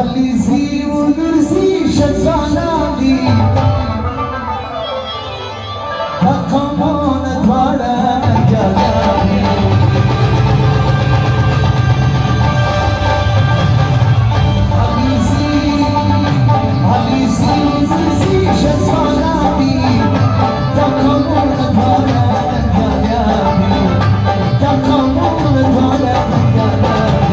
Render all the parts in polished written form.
علیزی و نرزی شزانادی تقامان دوارا نگلانی علیزی و نرزی شزانادی تقامان دوارا نگلانی تقامان دوارا نگلانی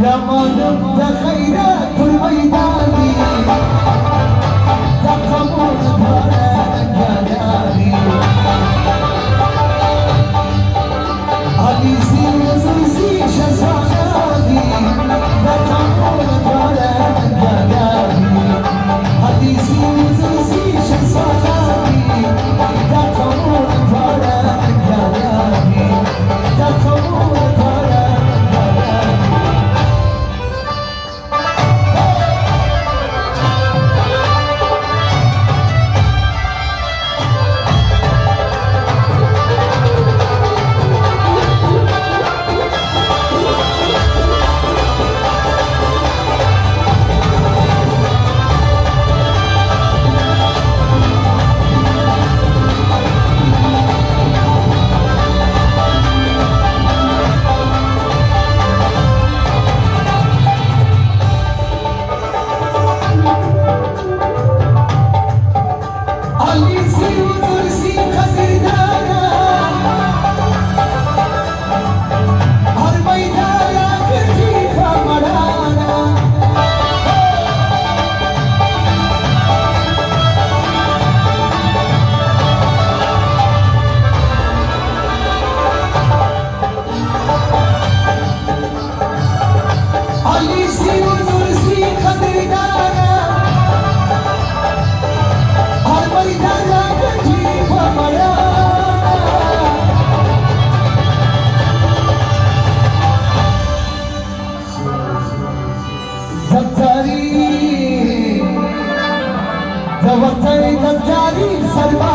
رمانم ده خیرات المیدانی تقامون دواره نگلانی علیزی و زرزی شزانادی تقامون دواره نگلانی علیزی و زرزی شزانادی تقامون دواره نگلانی تقامون دواره وطن دجاری سربا